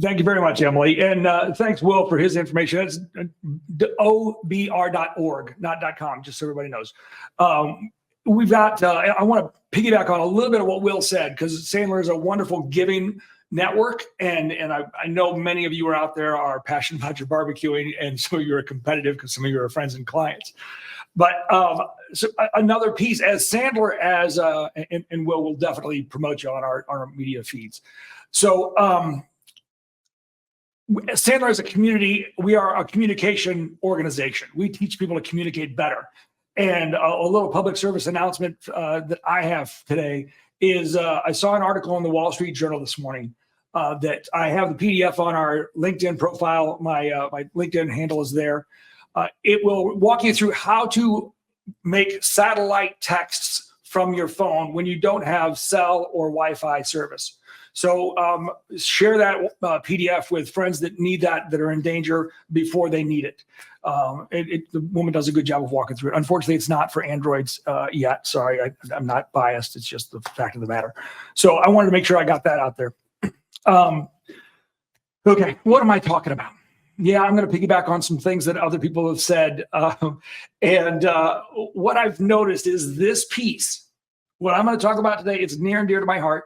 Thank you very much, Emily. And thanks, Will, for his information. That's obr.org, not .com, just so everybody knows. We've got, I want to piggyback on a little bit of what Will said, because Sandler is a wonderful giving network. And I know many of you are out there are passionate about your barbecuing, and some of you are competitive because some of you are friends and clients. But so another piece, as Sandler, and will definitely promote you on our media feeds. So Sandler is a community. We are a communication organization. We teach people to communicate better. And a little public service announcement that I have today is I saw an article in the Wall Street Journal this morning that I have the PDF on our LinkedIn profile. My LinkedIn handle is there. It will walk you through how to make satellite texts from your phone when you don't have cell or Wi-Fi service. So share that PDF with friends that need that are in danger before they need it. The woman does a good job of walking through it. Unfortunately, it's not for Androids yet. Sorry, I'm not biased. It's just the fact of the matter. So I wanted to make sure I got that out there. Okay, what am I talking about? Yeah, I'm going to piggyback on some things that other people have said. And what I've noticed is this piece, what I'm going to talk about today, it's near and dear to my heart.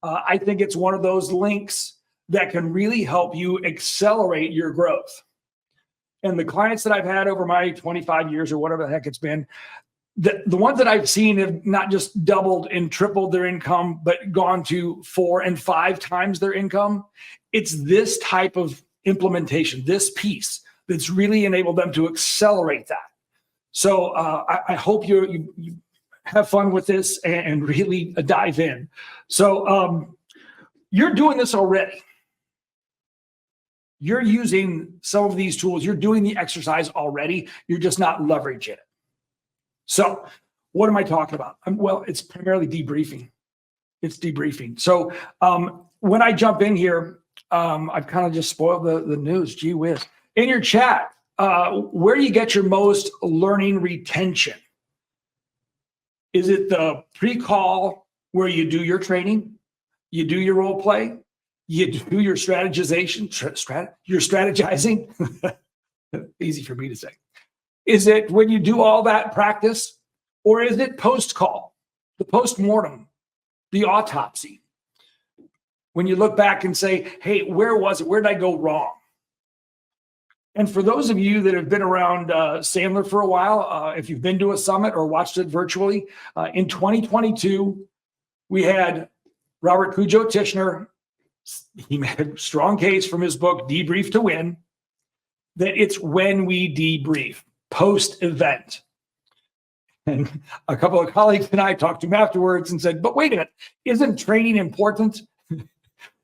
I think it's one of those links that can really help you accelerate your growth. And the clients that I've had over my 25 years or whatever the heck it's been, the ones that I've seen have not just doubled and tripled their income, but gone to 4 and 5 times their income. It's this type of implementation, this piece, that's really enabled them to accelerate that. So I hope you have fun with this and really dive in. So you're doing this already. You're using some of these tools. You're doing the exercise already. You're just not leveraging it. So what am I talking about? Well, it's primarily debriefing. It's debriefing. So when I jump in here, I've kind of just spoiled the news. Gee whiz. In your chat, where do you get your most learning retention? Is it the pre-call where you do your training, you do your role play, you do your strategization, you're strategizing? Easy for me to say. Is it when you do all that practice, or is it post-call, the post-mortem, the autopsy? When you look back and say, hey, where was it? Where did I go wrong? And for those of you that have been around Sandler for a while, if you've been to a summit or watched it virtually, in 2022, we had Robert Cujo Tishner. He made a strong case from his book, Debrief to Win, that it's when we debrief, post-event. And a couple of colleagues and I talked to him afterwards and said, but wait a minute, isn't training important?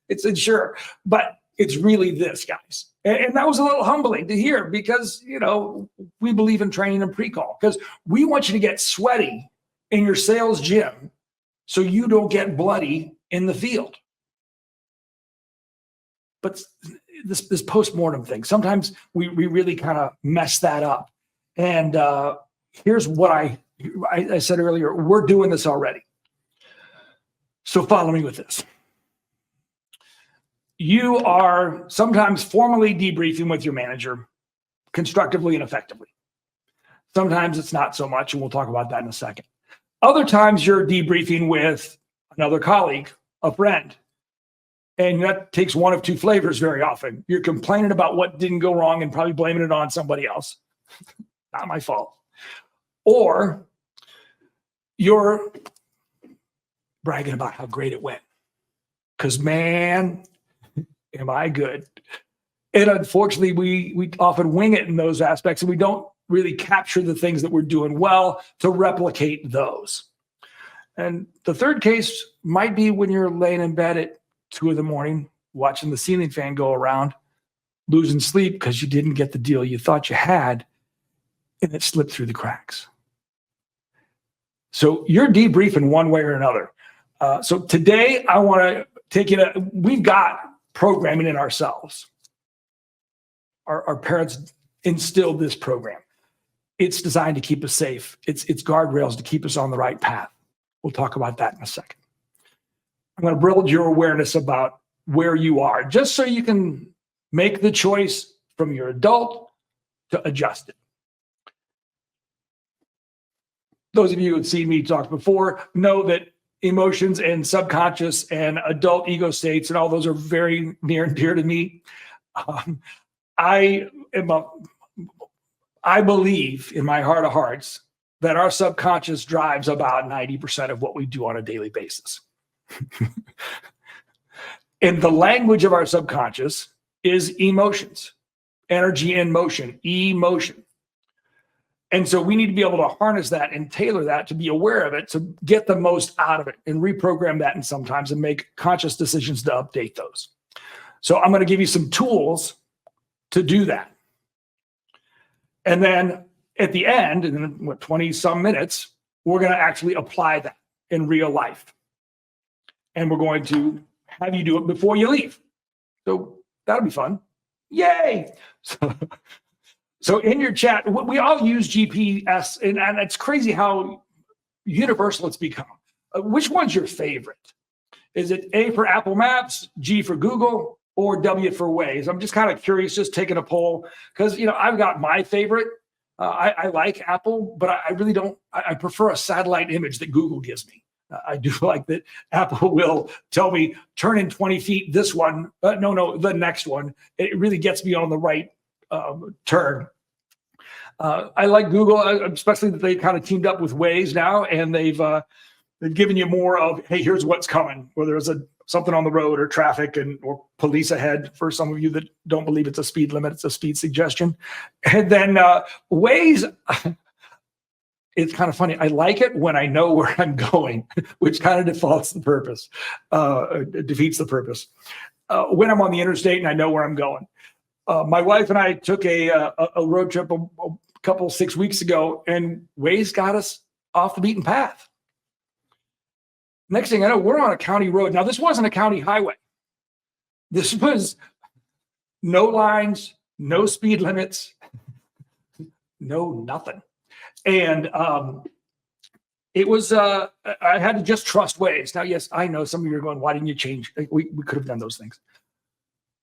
It's sure, but it's really this, guys. And that was a little humbling to hear because, you know, we believe in training and pre-call because we want you to get sweaty in your sales gym so you don't get bloody in the field. But this post-mortem thing, sometimes we really kind of mess that up. And here's what I said earlier, we're doing this already. So follow me with this. You are sometimes formally debriefing with your manager, constructively and effectively. Sometimes it's not so much, and we'll talk about that in a second. Other times you're debriefing with another colleague, a friend, and that takes one of two flavors very often. You're complaining about what didn't go wrong and probably blaming it on somebody else. Not my fault. Or you're bragging about how great it went. Because, man, am I good? And unfortunately, we often wing it in those aspects, and we don't really capture the things that we're doing well to replicate those. And the third case might be when you're laying in bed at 2 a.m, watching the ceiling fan go around, losing sleep because you didn't get the deal you thought you had, and it slipped through the cracks. So you're debriefing one way or another. So today I want to take you to, we've got programming in ourselves. Our parents instilled this program. It's designed to keep us safe. It's guardrails to keep us on the right path. We'll talk about that in a second. I'm going to build your awareness about where you are, just so you can make the choice from your adult to adjust it. Those of you who've seen me talk before know that emotions and subconscious and adult ego states and all those are very near and dear to me. I believe in my heart of hearts that our subconscious drives about 90% of what we do on a daily basis. And the language of our subconscious is emotions, energy in motion, emotion. And so we need to be able to harness that and tailor that to be aware of it, to get the most out of it and reprogram that and sometimes and make conscious decisions to update those. So I'm going to give you some tools to do that. And then at the end, in 20 some minutes, we're going to actually apply that in real life. And we're going to have you do it before you leave. So that'll be fun. Yay. So in your chat, we all use GPS, and it's crazy how universal it's become. Which one's your favorite? Is it A for Apple Maps, G for Google, or W for Waze? I'm just kind of curious, just taking a poll, because I've got my favorite. I like Apple, but I really don't. I prefer a satellite image that Google gives me. I do like that Apple will tell me, turn in 20 feet, this one. No, the next one. It really gets me on the right turn. I like Google, especially that they kind of teamed up with Waze now, and they've given you more of, hey, here's what's coming, whether it's something on the road or traffic or police ahead. For some of you that don't believe it's a speed limit, it's a speed suggestion. And then Waze, it's kind of funny. I like it when I know where I'm going, which kind of defeats the purpose. When I'm on the interstate and I know where I'm going. My wife and I took a road trip a couple 6 weeks ago, and Waze got us off the beaten path. Next thing I know, we're on a county road. Now, this wasn't a county highway. This was no lines, no speed limits, no nothing. And it was, I had to just trust Waze. Now, yes, I know some of you are going, why didn't you change? We could have done those things.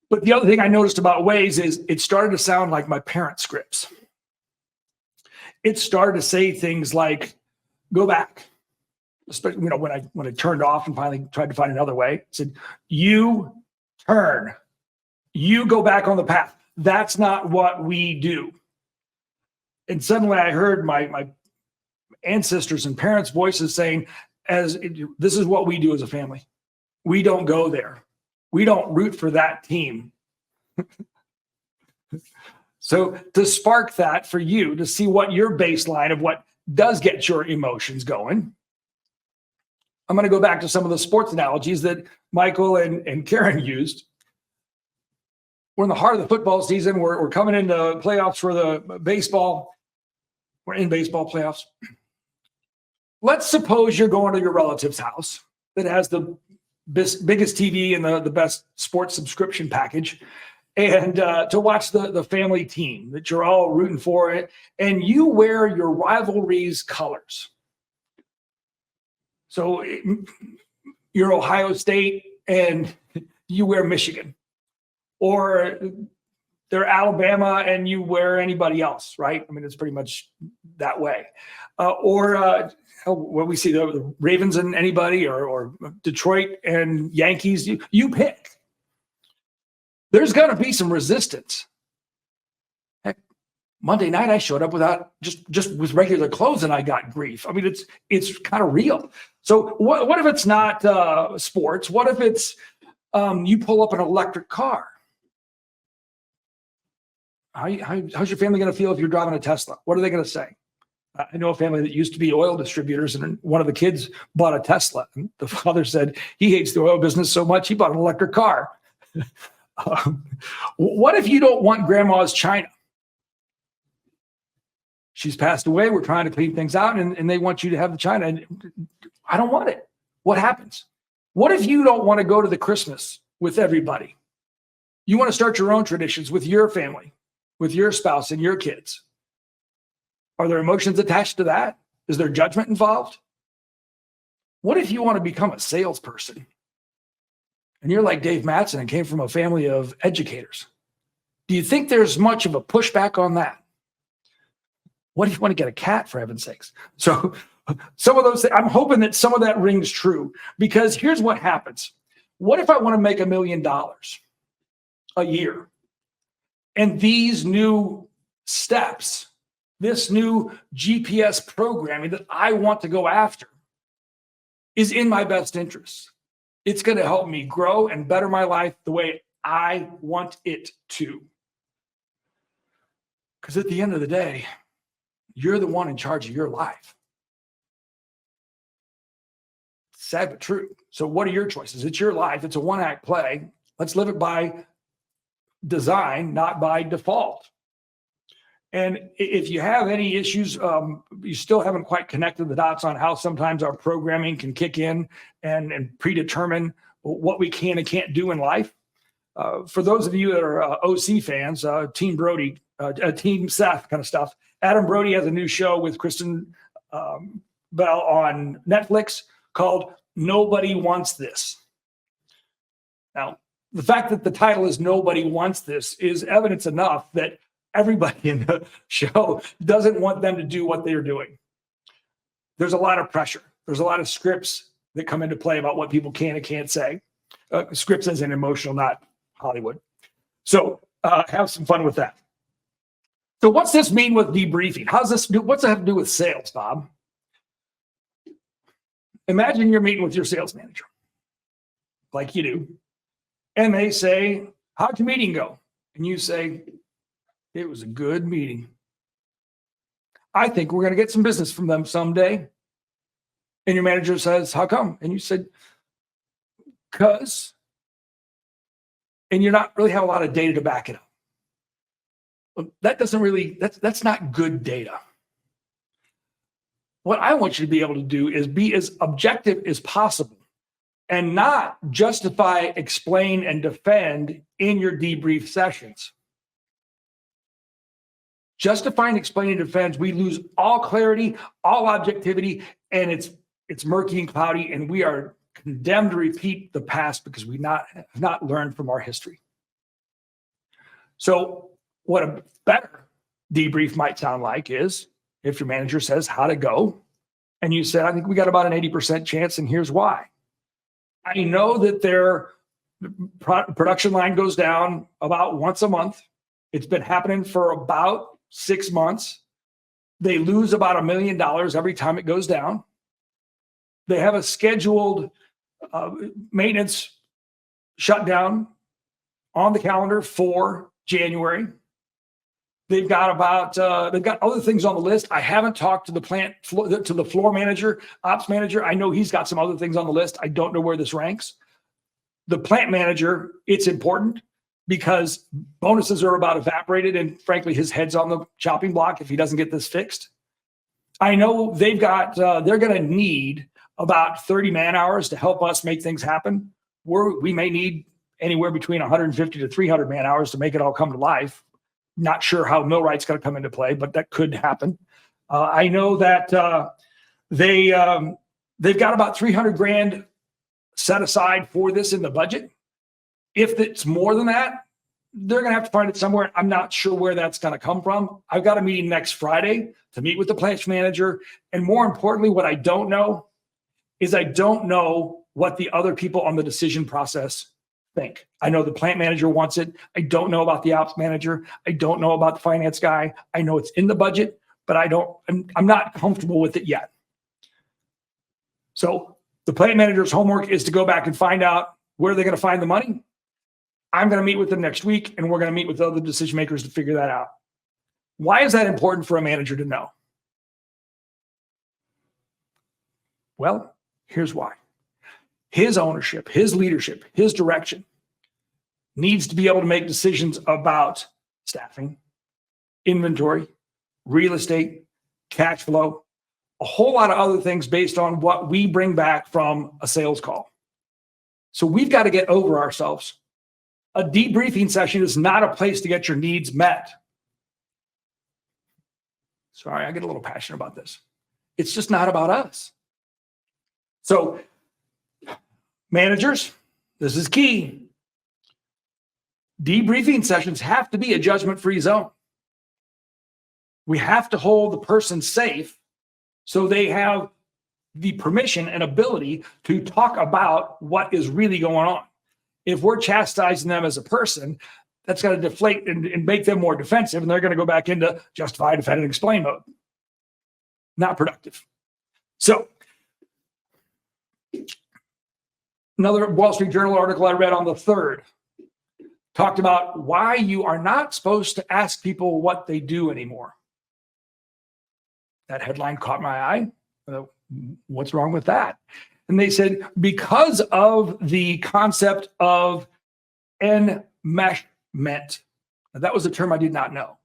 But the other thing I noticed about Waze is it started to sound like my parents' scripts. It started to say things like, go back. Especially, when I turned off and finally tried to find another way, it said, you turn, you go back on the path. That's not what we do. And suddenly I heard my ancestors and parents' voices saying, this is what we do as a family. We don't go there. We don't root for that team. So to spark that for you, to see what your baseline of what does get your emotions going, I'm going to go back to some of the sports analogies that Michael and Karen used. We're in the heart of the football season. We're coming into playoffs for the baseball. We're in baseball playoffs. Let's suppose you're going to your relative's house that has the biggest TV and the best sports subscription package, and to watch the family team that you're all rooting for, and you wear your rivalry's colors. So you're Ohio State and you wear Michigan, or they're Alabama and you wear anybody else, right? I mean, it's pretty much that way. Or when we see the Ravens and anybody, or Detroit and Yankees, you pick. There's going to be some resistance. Heck, Monday night I showed up without just with regular clothes and I got grief. I mean, it's kind of real. So what if it's not sports? What if it's you pull up an electric car? How's your family going to feel if you're driving a Tesla? What are they going to say? I know a family that used to be oil distributors, and one of the kids bought a Tesla. And the father said he hates the oil business so much he bought an electric car. What if you don't want grandma's china? She's passed away. We're trying to clean things out, and they want you to have the china. And I don't want it. What happens? What if you don't want to go to the Christmas with everybody? You want to start your own traditions with your family, with your spouse and your kids. Are there emotions attached to that? Is there judgment involved? What if you want to become a salesperson? and you're like Dave Mattson and came from a family of educators, do you think there's much of a pushback on that? What if you want to get a cat, for heaven's sakes? So some of those, I'm hoping that some of that rings true, because here's what happens. What if I want to make $1 million a year? And these new steps, this new GPS programming that I want to go after is in my best interest. It's going to help me grow and better my life the way I want it to. Because at the end of the day, you're the one in charge of your life. Sad but true. So what are your choices? It's your life. It's a one-act play. Let's live it by design, not by default. And if you have any issues, you still haven't quite connected the dots on how sometimes our programming can kick in and predetermine what we can and can't do in life. For those of you that are OC fans, Team Brody, Team Seth kind of stuff, Adam Brody has a new show with Kristen Bell on Netflix called Nobody Wants This. Now, the fact that the title is Nobody Wants This is evidence enough that everybody in the show doesn't want them to do what they're doing. There's a lot of pressure. There's a lot of scripts that come into play about what people can and can't say. Scripts as in emotional, not Hollywood. So have some fun with that. So what's this mean with debriefing? What's that have to do with sales, Bob? Imagine you're meeting with your sales manager, like you do, and they say, how'd your meeting go? And you say, it was a good meeting. I think we're going to get some business from them someday. And your manager says, how come? And you said, because. And you're not really have a lot of data to back it up. That doesn't really, that's not good data. What I want you to be able to do is be as objective as possible and not justify, explain, and defend in your debrief sessions. Justify and explain and defend, we lose all clarity, all objectivity, and it's murky and cloudy, and we are condemned to repeat the past because we have not learned from our history. So what a better debrief might sound like is if your manager says, how'd it go? And you said, I think we got about an 80% chance, and here's why. I know that their production line goes down about once a month. It's been happening for about 6 months. They lose about $1 million every time it goes down. They have a scheduled maintenance shutdown on the calendar for January. They've got other things on the list. I haven't talked to the floor manager, ops manager. I know he's got some other things on the list. I don't know where this ranks. The plant manager, it's important because bonuses are about evaporated, and frankly, his head's on the chopping block if he doesn't get this fixed. I know they're going to need about 30 man hours to help us make things happen. We may need anywhere between 150 to 300 man hours to make it all come to life. Not sure how millwright's going to come into play, but that could happen. I know that they've got about 300 grand set aside for this in the budget. If it's more than that, they're going to have to find it somewhere. I'm not sure where that's going to come from. I've got a meeting next Friday to meet with the plant manager. And more importantly, what I don't know is I don't know what the other people on the decision process think. I know the plant manager wants it. I don't know about the ops manager. I don't know about the finance guy. I know it's in the budget, but I'm not comfortable with it yet. So the plant manager's homework is to go back and find out where they're going to find the money. I'm going to meet with them next week, and we're going to meet with other decision makers to figure that out. Why is that important for a manager to know? Well, here's why. His ownership, his leadership, his direction needs to be able to make decisions about staffing, inventory, real estate, cash flow, a whole lot of other things based on what we bring back from a sales call. So we've got to get over ourselves. A debriefing session is not a place to get your needs met. Sorry, I get a little passionate about this. It's just not about us. So managers, This is key. Debriefing sessions have to be a judgment-free zone. We have to hold the person safe so they have the permission and ability to talk about what is really going on. If we're chastising them as a person, that's going to deflate and make them more defensive, and they're going to go back into justify, defend, and explain mode. Not productive. So, another Wall Street Journal article I read on the 3rd talked about why you are not supposed to ask people what they do anymore. That headline caught my eye. What's wrong with that? And they said, because of the concept of enmeshment. Now, that was a term I did not know.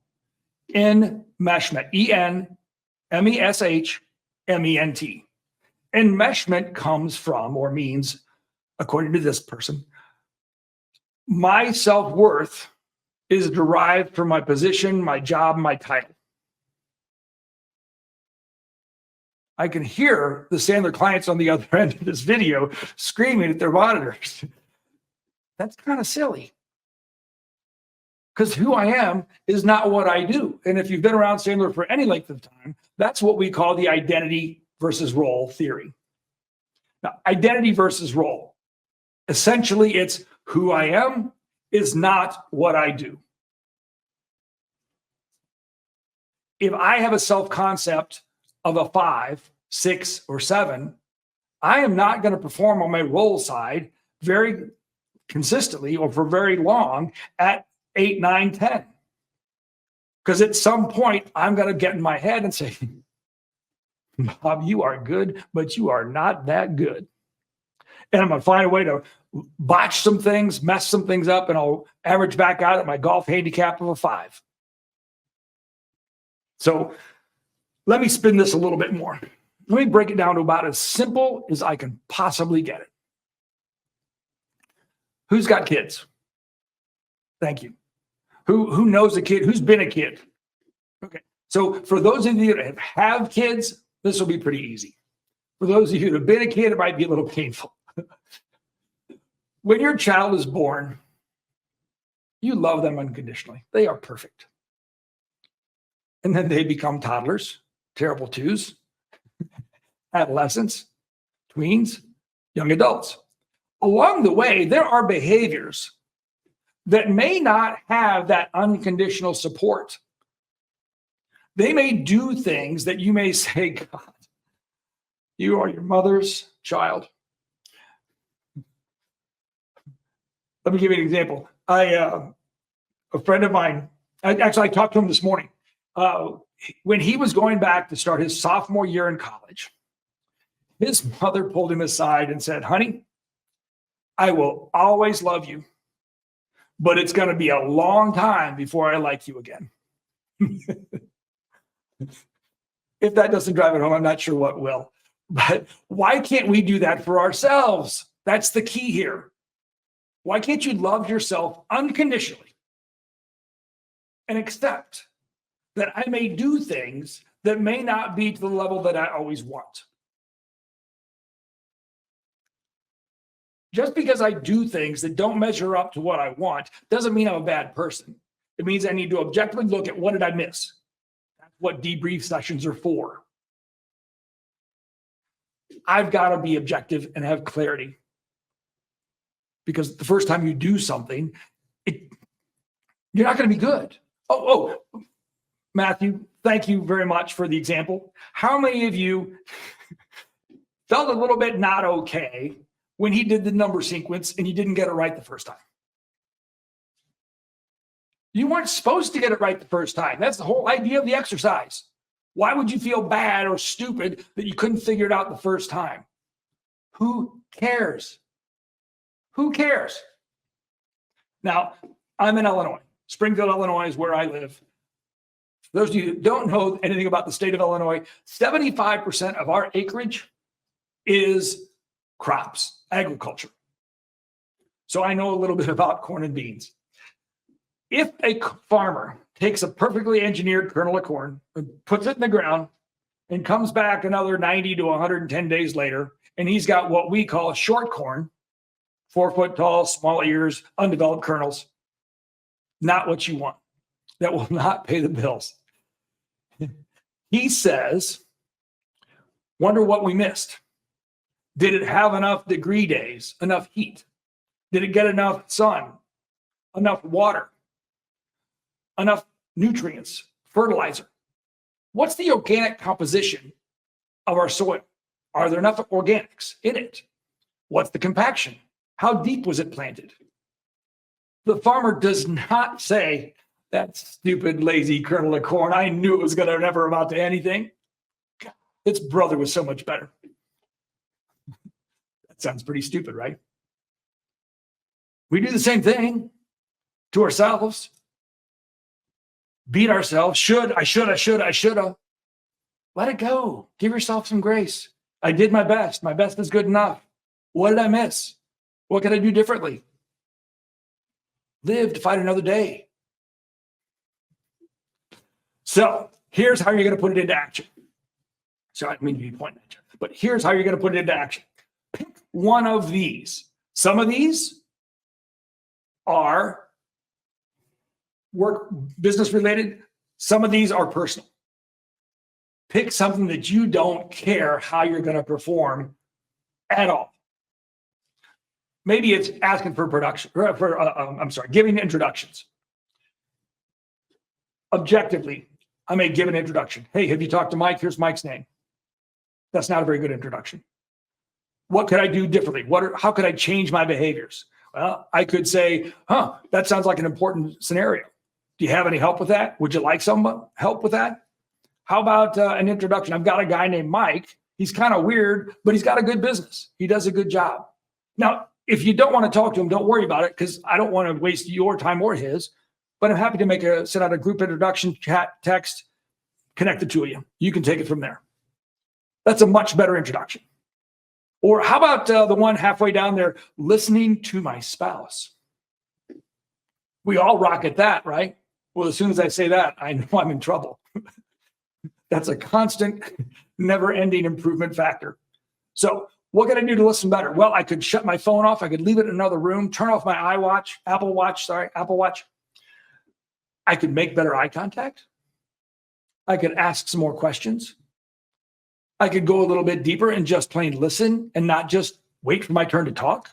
Enmeshment, E-N-M-E-S-H-M-E-N-T. Enmeshment comes from, or means, according to this person, my self-worth is derived from my position, my job, my title. I can hear the Sandler clients on the other end of this video screaming at their monitors. That's kind of silly. Because who I am is not what I do. And if you've been around Sandler for any length of time, that's what we call the identity versus role theory. Now, identity versus role. Essentially, it's who I am is not what I do. If I have a self-concept of a 5, 6, or 7, I am not going to perform on my role side very consistently or for very long at 8, 9, 10. Because at some point, I'm going to get in my head and say, Bob, you are good, but you are not that good. And I'm going to find a way to botch some things, mess some things up, and I'll average back out at my golf handicap of a 5. So let me spin this a little bit more. Let me break it down to about as simple as I can possibly get it. Who's got kids? Thank you. Who knows a kid? Who's been a kid? Okay. So for those of you that have kids, this will be pretty easy. For those of you that have been a kid, it might be a little painful. When your child is born, you love them unconditionally. They are perfect. And then they become toddlers, terrible twos, adolescents, tweens, young adults. Along the way, there are behaviors that may not have that unconditional support. They may do things that you may say, God, you are your mother's child. Let me give you an example. A friend of mine, I talked to him this morning. When he was going back to start his sophomore year in college, his mother pulled him aside and said, honey, I will always love you, but it's going to be a long time before I like you again. If that doesn't drive it home, I'm not sure what will. But why can't we do that for ourselves? That's the key here. Why can't you love yourself unconditionally and accept that I may do things that may not be to the level that I always want? Just because I do things that don't measure up to what I want doesn't mean I'm a bad person. It means I need to objectively look at what did I miss. That's what debrief sessions are for. I've got to be objective and have clarity. Because the first time you do something, you're not going to be good. Oh, Matthew, thank you very much for the example. How many of you felt a little bit not okay when he did the number sequence and you didn't get it right the first time? You weren't supposed to get it right the first time. That's the whole idea of the exercise. Why would you feel bad or stupid that you couldn't figure it out the first time? Who cares? Who cares? Now, I'm in Illinois. Springfield, Illinois is where I live. For those of you who don't know anything about the state of Illinois, 75% of our acreage is crops, agriculture. So I know a little bit about corn and beans. If a farmer takes a perfectly engineered kernel of corn and puts it in the ground and comes back another 90 to 110 days later, and he's got what we call short corn, 4 foot tall, small ears, undeveloped kernels. Not what you want. That will not pay the bills. He says, wonder what we missed. Did it have enough degree days, enough heat? Did it get enough sun, enough water, enough nutrients, fertilizer? What's the organic composition of our soil? Are there enough organics in it? What's the compaction? How deep was it planted? The farmer does not say, that stupid, lazy kernel of corn, I knew it was going to never amount to anything. God, its brother was so much better. That sounds pretty stupid, right? We do the same thing to ourselves. Beat ourselves. I shoulda. Let it go. Give yourself some grace. I did my best. My best is good enough. What did I miss? What can I do differently? Live to fight another day. So here's how you're going to put it into action. So I didn't mean to be pointing at you, but here's how you're going to put it into action. Pick one of these. Some of these are work business related. Some of these are personal. Pick something that you don't care how you're going to perform at all. Maybe it's asking for production, giving introductions. Objectively, I may give an introduction. Hey, have you talked to Mike? Here's Mike's name. That's not a very good introduction. What could I do differently? How could I change my behaviors? Well, I could say, that sounds like an important scenario. Do you have any help with that? Would you like some help with that? How about an introduction? I've got a guy named Mike. He's kind of weird, but he's got a good business. He does a good job. Now, if you don't want to talk to him, don't worry about it, because I don't want to waste your time or his. But I'm happy to send out a group introduction, chat, text, connect the two of you. You can take it from there. That's a much better introduction. Or how about the one halfway down there, listening to my spouse? We all rock at that, right? Well, as soon as I say that, I know I'm in trouble. That's a constant, never-ending improvement factor. So what can I do to listen better? Well, I could shut my phone off. I could leave it in another room, turn off my Apple Watch. I could make better eye contact. I could ask some more questions. I could go a little bit deeper and just plain listen and not just wait for my turn to talk.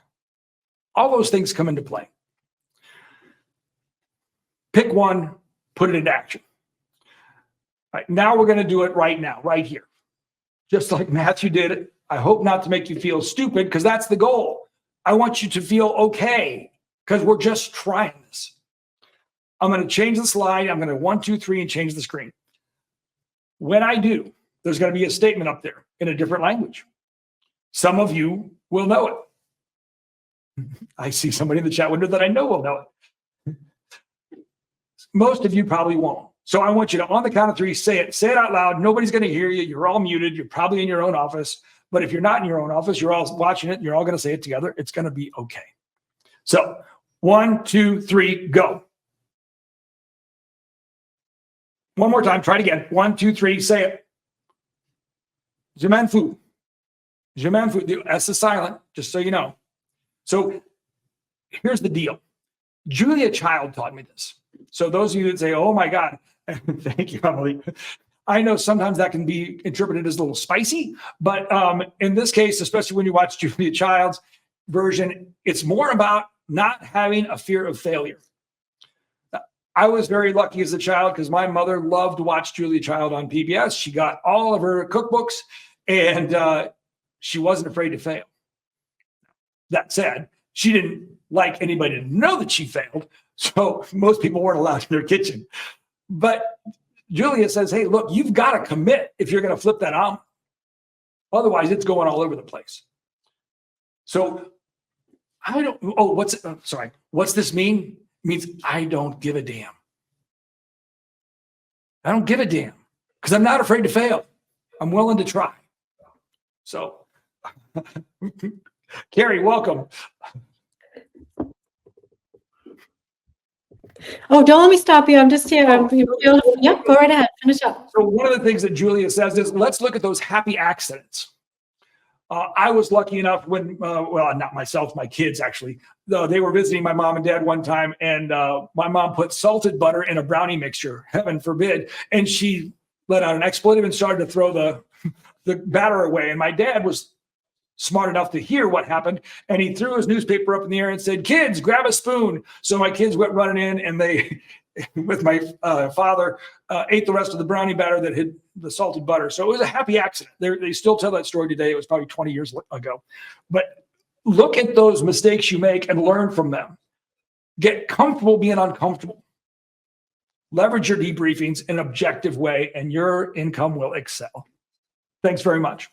All those things come into play. Pick one, put it into action. All right, now we're going to do it right now, right here. Just like Matthew did it. I hope not to make you feel stupid, because that's the goal. I want you to feel okay, because we're just trying this. I'm going to change the slide. I'm going to 1, 2, 3 and change the screen. When I do, there's going to be a statement up there in a different language. Some of you will know it. I see somebody in the chat window that I know will know it. Most of you probably won't. So I want you to, on the count of 3, say it out loud. Nobody's going to hear you. You're all muted. You're probably in your own office. But if you're not in your own office, you're all watching it. And you're all going to say it together. It's going to be okay. So 1, 2, 3, go. One more time. Try it again. 1, 2, 3. Say it. Je m'en fous. Je m'en fous. The S is silent, just so you know. So here's the deal. Julia Child taught me this. So those of you that say, oh my God, thank you, Emily. I know sometimes that can be interpreted as a little spicy, but in this case, especially when you watch Julia Child's version, it's more about not having a fear of failure. I was very lucky as a child because my mother loved to watch Julia Child on PBS. She got all of her cookbooks, and she wasn't afraid to fail. That said, she didn't like anybody to know that she failed, so most people weren't allowed in their kitchen. But Julia says, hey, look, you've got to commit if you're going to flip that omelet. Otherwise, it's going all over the place. So what's this mean? It means I don't give a damn. I don't give a damn because I'm not afraid to fail. I'm willing to try. So, Carrie, welcome. Oh, don't let me stop you. I'm just here. Yep, go right ahead. Finish up. So one of the things that Julia says is, let's look at those happy accidents. I was lucky enough when, well, not myself, my kids actually, they were visiting my mom and dad one time, and my mom put salted butter in a brownie mixture, heaven forbid, and she let out an expletive and started to throw the batter away. And my dad was smart enough to hear what happened, and he threw his newspaper up in the air and said, "Kids, grab a spoon." So my kids went running in, and they, with my father, ate the rest of the brownie batter that had the salted butter. So it was a happy accident. They still tell that story today. It was probably 20 years ago. But look at those mistakes you make and learn from them. Get comfortable being uncomfortable. Leverage your debriefings in an objective way, and your income will excel. Thanks very much.